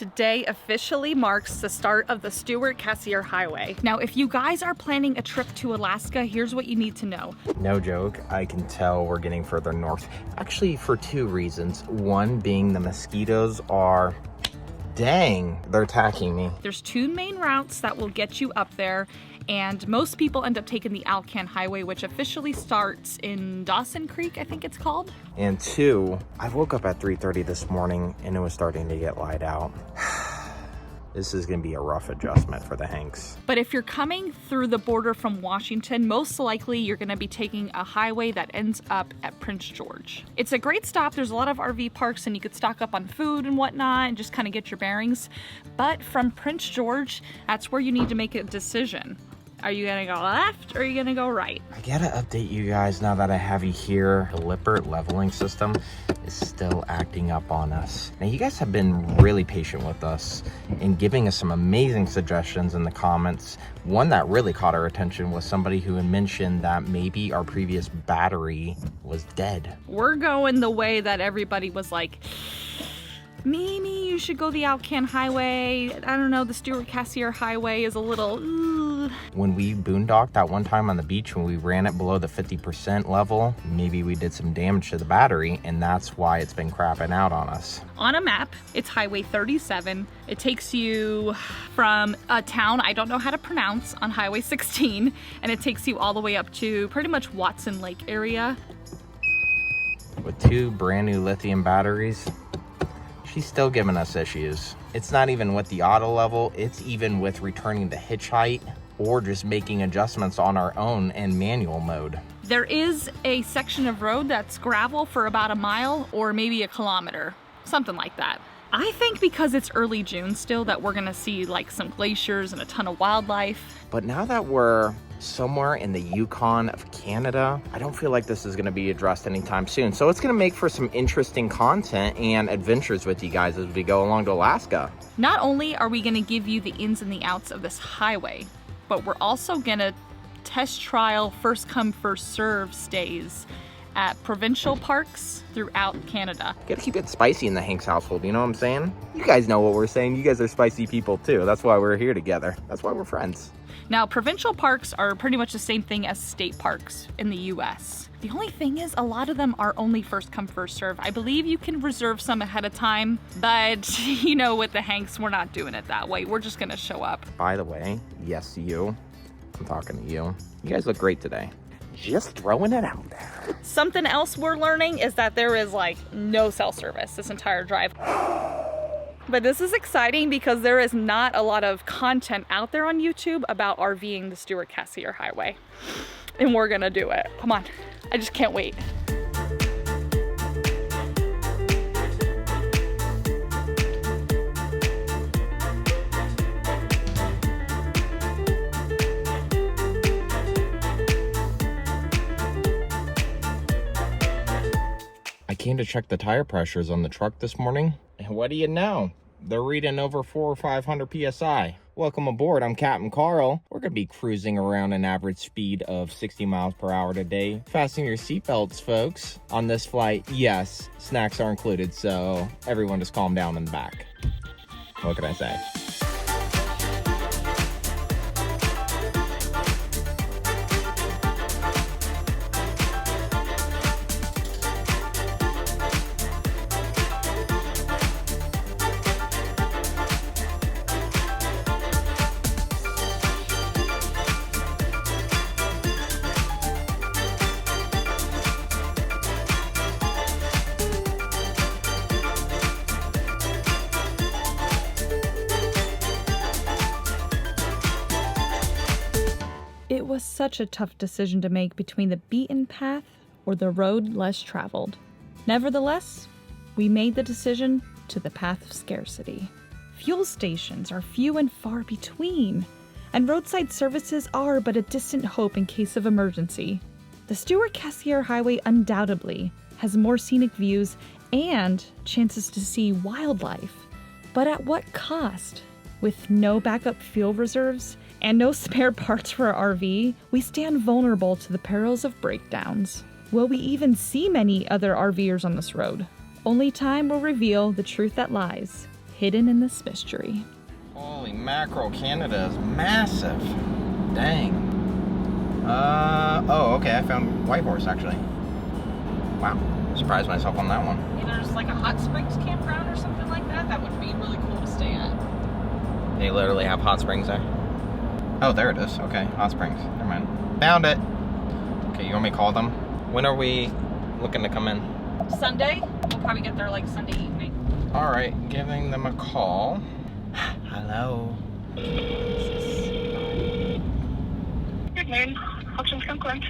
Today officially marks the start of the Stewart-Cassiar Highway. Now, if you guys are planning a trip to Alaska, here's what you need to know. No joke, I can tell we're getting further north. Actually, for two reasons. One being the mosquitoes are, dang, they're attacking me. There's two main routes that will get you up there, and most people end up taking the Cassier Highway, which officially starts in Dawson Creek, I think it's called. And two, I woke up at 3:30 this morning and it was starting to get light out. This is gonna be a rough adjustment for the Hanks. But if you're coming through the border from Washington, most likely you're gonna be taking a highway that ends up at Prince George. It's a great stop. There's a lot of RV parks and you could stock up on food and whatnot and just kind of get your bearings. But from Prince George, that's where you need to make a decision. Are you gonna go left or are you gonna go right? I gotta update you guys now that I have you here. The Lippert leveling system is still acting up on us. Now, you guys have been really patient with us and giving us some amazing suggestions in the comments. One that really caught our attention was somebody who had mentioned that maybe our previous battery was dead. We're going the way that everybody was like, maybe you should go the Cassier Highway. I don't know, the Stewart-Cassiar Highway is a little, When we boondocked that one time on the beach, when we ran it below the 50% level, maybe we did some damage to the battery, and that's why it's been crapping out on us. On a map, it's Highway 37. It takes you from a town I don't know how to pronounce on Highway 16, and it takes you all the way up to pretty much Watson Lake area. With two brand new lithium batteries, she's still giving us issues. It's not even with the auto level, it's even with returning the hitch height or just making adjustments on our own in manual mode. There is a section of road that's gravel for about a mile or maybe a kilometer, something like that. I think because it's early June still that we're gonna see like some glaciers and a ton of wildlife. But now that we're somewhere in the Yukon of Canada, I don't feel like this is gonna be addressed anytime soon. So it's gonna make for some interesting content and adventures with you guys as we go along to Alaska. Not only are we gonna give you the ins and the outs of this highway, but we're also gonna test trial first come first serve stays at provincial parks throughout Canada. Gotta keep it spicy in the Hanks household, you know what I'm saying? You guys know what we're saying. You guys are spicy people too. That's why we're here together. That's why we're friends. Now, provincial parks are pretty much the same thing as state parks in the US. The only thing is a lot of them are only first come first serve. I believe you can reserve some ahead of time, but you know, with the Hanks, we're not doing it that way. We're just gonna show up. By the way, yes, you. I'm talking to you. You guys look great today. Just throwing it out there. Something else we're learning is that there is like no cell service this entire drive. But this is exciting because there is not a lot of content out there on YouTube about RVing the Stewart-Cassiar Highway. And we're gonna do it. Come on, I just can't wait. I came to check the tire pressures on the truck this morning, and what do you know? They're reading over 400 or 500 PSI. Welcome aboard, I'm Captain Carl. We're gonna be cruising around an average speed of 60 miles per hour today. Fasten your seatbelts, folks. On this flight, yes, snacks are included, so everyone just calm down in the back. What can I say? It was such a tough decision to make between the beaten path or the road less traveled. Nevertheless, we made the decision to the path of scarcity. Fuel stations are few and far between, and roadside services are but a distant hope in case of emergency. The Stewart-Cassiar Highway undoubtedly has more scenic views and chances to see wildlife, but at what cost? With no backup fuel reserves and no spare parts for our RV, we stand vulnerable to the perils of breakdowns. Will we even see many other RVers on this road? Only time will reveal the truth that lies hidden in this mystery. Holy mackerel, Canada is massive. Dang. Oh, okay, I found White Horse, actually. Wow, surprised myself on that one. There's like a hot springs campground or something like that. That would be really cool to stay at. They literally have hot springs there. Oh, there it is. Okay, hot springs. Never mind. Found it. Okay, you want me to call them? When are we looking to come in? Sunday? We'll probably get there like Sunday evening. All right, giving them a call. Hello. Good noon. Options Conquest.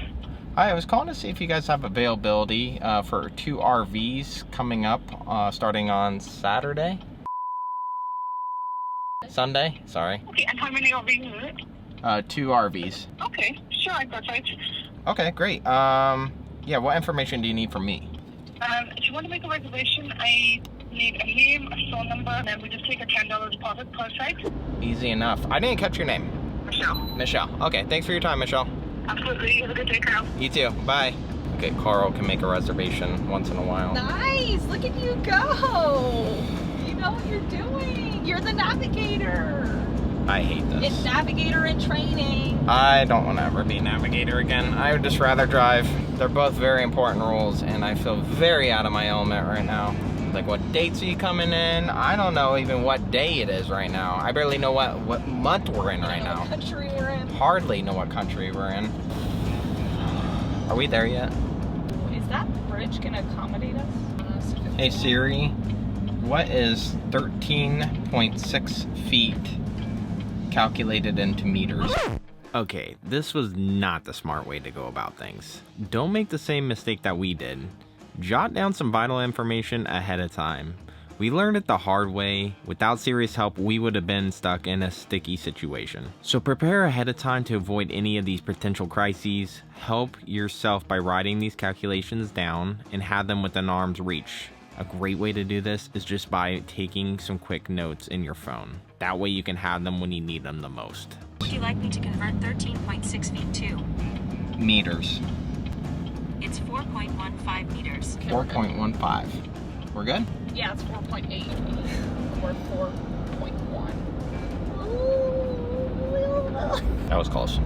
Hi, I was calling to see if you guys have availability for 2 RVs coming up starting on Saturday. Sunday, sorry. Okay, and how many RVs is it? 2 RVs. Okay, sure, I got it. Okay, great. Yeah, what information do you need from me? If you want to make a reservation, I need a name, a phone number, and then we just take a $10 deposit per site. Easy enough. I didn't catch your name. Michelle. Michelle. Okay, thanks for your time, Michelle. Absolutely. Have a good day, Carol. You too. Bye. Okay, Carl can make a reservation once in a while. Nice! Look at you go! You know what you're doing. You're the navigator. I hate this. It's navigator in training. I don't want to ever be navigator again. I would just rather drive. They're both very important rules, and I feel very out of my element right now. Like, what dates are you coming in? I don't know even what day it is right now. I barely know what month we're in right now. What country we're in. Hardly know what country we're in. Are we there yet? Is that bridge gonna accommodate us? Hey Siri, what is 13.6 feet calculated into meters? Okay, this was not the smart way to go about things. Don't make the same mistake that we did. Jot down some vital information ahead of time. We learned it the hard way. Without serious help, we would have been stuck in a sticky situation. So prepare ahead of time to avoid any of these potential crises. Help yourself by writing these calculations down and have them within arm's reach. A great way to do this is just by taking some quick notes in your phone. That way you can have them when you need them the most. Would you like me to convert 13.6 feet to? Meters. It's 4.15 meters. 4.15. We're good? Yeah, it's 4.8 or 4.1. That was close.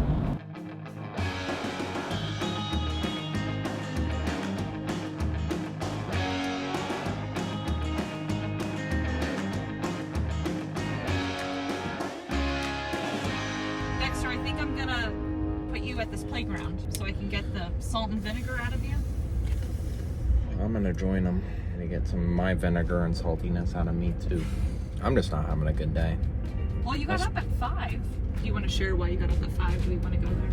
Dexter, I think I'm gonna put you at this playground so I can get the salt and vinegar out of you. I'm gonna join them. I'm gonna get some of my vinegar and saltiness out of me too. I'm just not having a good day. Well, you got up at 5. Do you want to share why you got up at 5? Do we want to go there?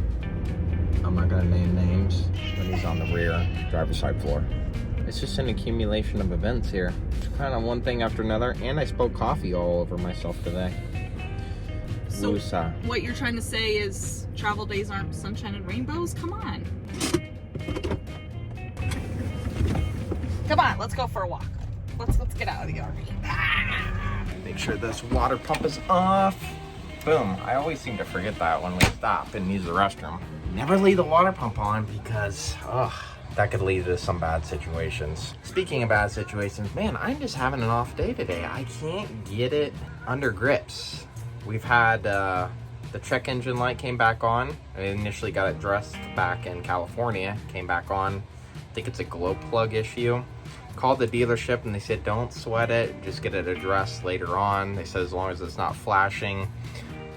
I'm not gonna name names, but he's on the rear driver's side floor. It's just an accumulation of events here. It's kind of one thing after another, and I spilled coffee all over myself today. So Woosah. what you're trying to say is travel days aren't sunshine and rainbows? Come on. Come on, let's go for a walk. Let's get out of the RV. Make sure this water pump is off. Boom. I always seem to forget that when we stop and use the restroom. Never leave the water pump on because, that could lead to some bad situations. Speaking of bad situations, man, I'm just having an off day today. I can't get it under grips. We've had the check engine light came back on. I initially got it dressed back in California, came back on. I think it's a glow plug issue. Called the dealership and they said don't sweat it, just get it addressed later on. They said as long as it's not flashing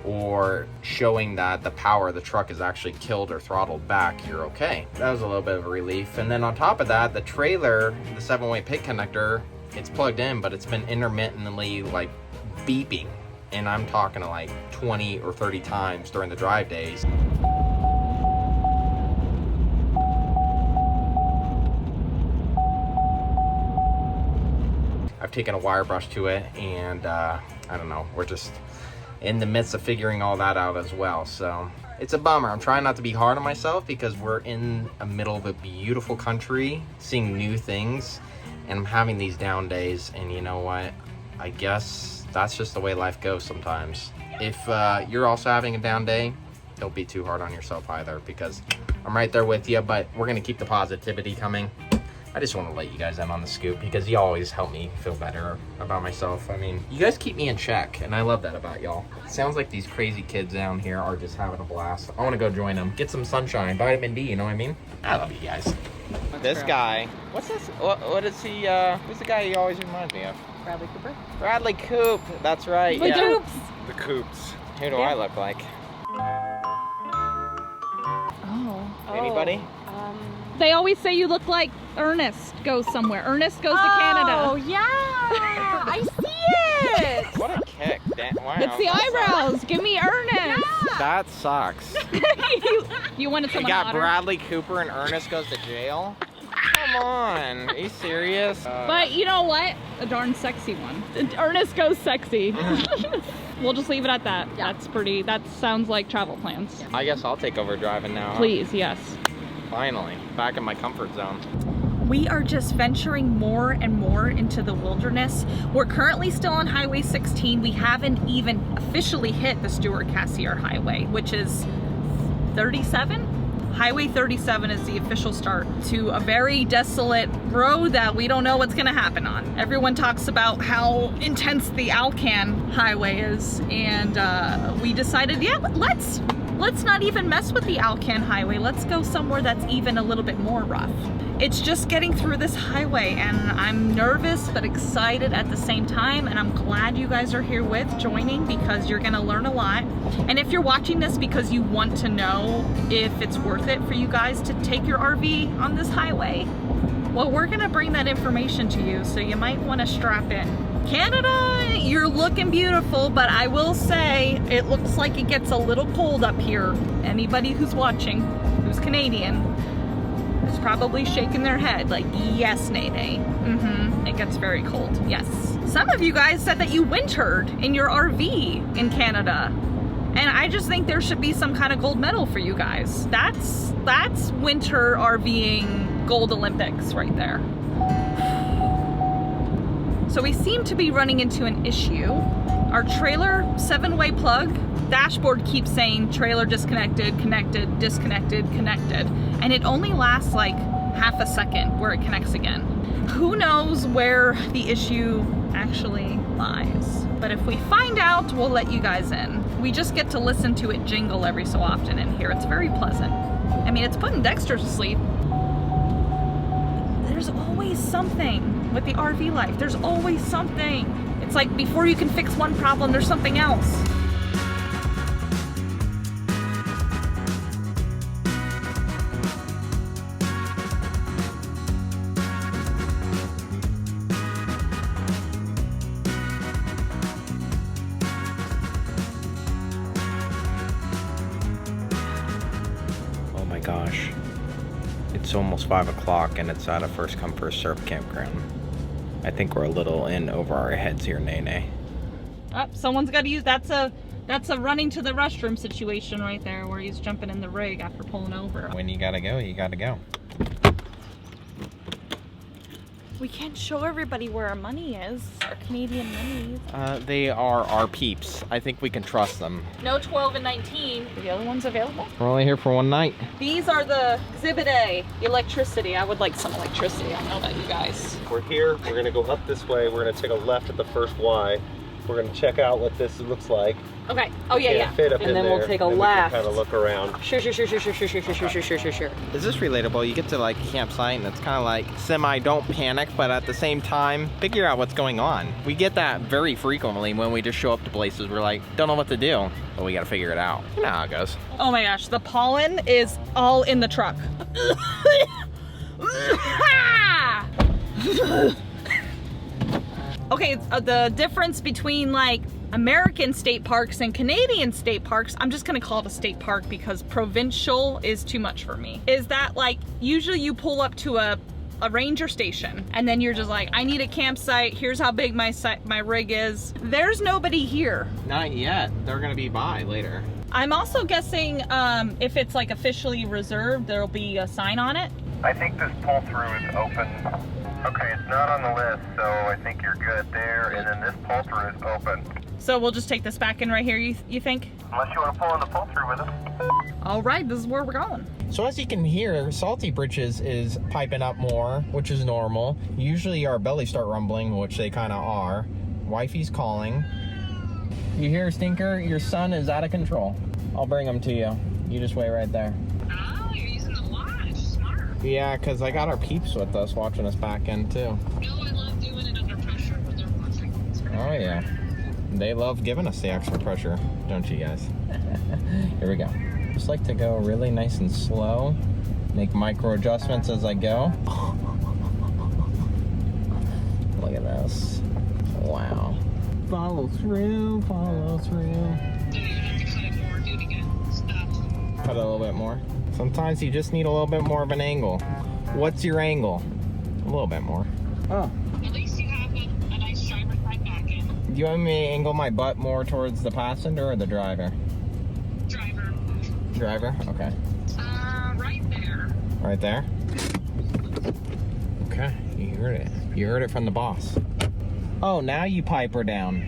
or showing that the power of the truck is actually killed or throttled back, you're okay. That was a little bit of a relief. And then on top of that, the trailer, the 7-way pit connector, it's plugged in, but it's been intermittently like beeping. And I'm talking to like 20 or 30 times during the drive days. I've taken a wire brush to it and I don't know, we're just in the midst of figuring all that out as well. So it's a bummer. I'm trying not to be hard on myself because we're in the middle of a beautiful country, seeing new things, and I'm having these down days. And you know what? I guess that's just the way life goes sometimes. If you're also having a down day, don't be too hard on yourself either because I'm right there with you, but we're gonna keep the positivity coming. I just want to let you guys in on the scoop because you always help me feel better about myself. I mean, you guys keep me in check, and I love that about y'all. Sounds like these crazy kids down here are just having a blast. I want to go join them, get some sunshine, vitamin D, you know what I mean? I love you guys. This guy, what's this? What is he? Who's the guy he always reminds me of? Bradley Cooper? Bradley Coop. That's right. The Coops. The Coops. Who do I look like? Anybody? They always say you look like Ernest goes somewhere. Ernest goes to Canada. Oh, yeah. I see it. What a kick. Wow. It's the eyebrows. Give me Ernest. Yeah. That sucks. You wanted You someone got hotter. Bradley Cooper and Ernest goes to jail? Come on. Are you serious? But you know what? A darn sexy one. Ernest goes sexy. We'll just leave it at that. Yeah. That sounds like travel plans. I guess I'll take over driving now. Huh? Please, yes. Finally. Back in my comfort zone. We are just venturing more and more into the wilderness. We're currently still on Highway 16. We haven't even officially hit the Stewart-Cassiar Highway, which is 37? Highway 37 is the official start to a very desolate road that we don't know what's gonna happen on. Everyone talks about how intense the Alcan Highway is, and we decided, yeah, let's not even mess with the Alcan Highway. Let's go somewhere that's even a little bit more rough. It's just getting through this highway, and I'm nervous but excited at the same time, and I'm glad you guys are here joining because you're gonna learn a lot. And if you're watching this because you want to know if it's worth it for you guys to take your RV on this highway, well, we're gonna bring that information to you, so you might want to strap in. Canada, you're looking beautiful, but I will say it looks like it gets a little cold up here. Anybody who's watching, who's Canadian, is probably shaking their head like, yes, Nene. It gets very cold, yes. Some of you guys said that you wintered in your RV in Canada, and I just think there should be some kind of gold medal for you guys. That's winter RVing gold Olympics right there. So we seem to be running into an issue. Our trailer 7-way plug dashboard keeps saying trailer disconnected, connected, disconnected, connected, and it only lasts like half a second where it connects again. Who knows where the issue actually lies? But if we find out, we'll let you guys in. We just get to listen to it jingle every so often in here. It's very pleasant. I mean, it's putting Dexter to sleep. There's always something with the RV life. There's always something. It's like before you can fix one problem, there's something else. Oh my gosh. It's almost 5 o'clock and it's at a first come first served campground. I think we're a little in over our heads here, Nene. Oh, someone's got to use, that's a running to the restroom situation right there where he's jumping in the rig after pulling over. When you gotta go, you gotta go. We can't show everybody where our money is, our Canadian money. They are our peeps. I think we can trust them. No 12 and 19. Are the other ones available? We're only here for one night. These are the Exhibit A, electricity. I would like some electricity. I don't know about you guys. We're here, we're gonna go up this way, we're gonna take a left at the first Y. We're gonna check out what this looks like. Okay. Oh yeah, yeah. Fit up And in then there, we'll take a and left. We can kind of look around. Sure. Is this relatable? You get to like a campsite and it's kind of like semi don't panic, but at the same time, figure out what's going on. We get that very frequently when we just show up to places. We're like, don't know what to do, but we gotta figure it out. You know how it goes. Oh my gosh, the pollen is all in the truck. Okay, the difference between like American state parks and Canadian state parks, I'm just gonna call it a state park because Provincial is too much for me, is that like usually you pull up to a ranger station and then you're just like, I need a campsite, here's how big my rig is. There's nobody here. Not yet. They're gonna be by later. I'm also guessing if it's like officially reserved, there'll be a sign on it. I think this pull-through is open. Okay, it's not on the list, so I think you're good there. And then this pull-through is open. So we'll just take this back in right here, you think? Unless you want to pull in the pull-through with us. All right, this is where we're going. So as you can hear, Salty Britches is piping up more, which is normal. Usually our bellies start rumbling, which they kind of are. Wifey's calling. You hear, Stinker? Your son is out of control. I'll bring him to you. You just wait right there. Oh, you're using the watch. Smart. Yeah, because I got our peeps with us watching us back end too. No, I love doing it under pressure when they're watching. It's great. Oh yeah. They love giving us the extra pressure, don't you guys? Here we go. Just like to go really nice and slow. Make micro adjustments as I go. Look at this. Wow. Follow through, follow through. So you have to cut it more. Do it again. Stop. Cut it a little bit more. Sometimes you just need a little bit more of an angle. What's your angle? A little bit more. Oh. At least you have a nice driver's side back end. Do you want me to angle my butt more towards the passenger or the driver? Driver. Driver? Okay. Right there. Right there? Okay, you heard it. You heard it from the boss. Oh, now you pipe her down.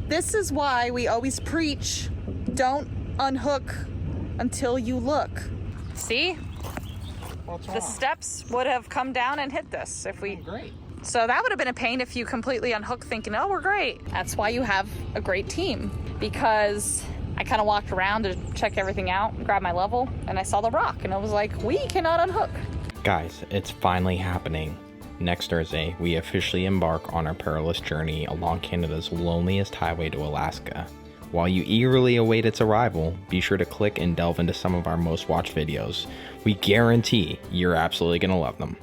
This is why we always preach, don't unhook until you look. See? What's The steps would have come down and hit this if we... Great. So that would have been a pain if you completely unhook thinking, oh, we're great. That's why you have a great team. Because I kind of walked around to check everything out, grab my level, and I saw the rock. And I was like, we cannot unhook. Guys, it's finally happening. Next Thursday, we officially embark on our perilous journey along Canada's loneliest highway to Alaska. While you eagerly await its arrival, be sure to click and delve into some of our most watched videos. We guarantee you're absolutely going to love them.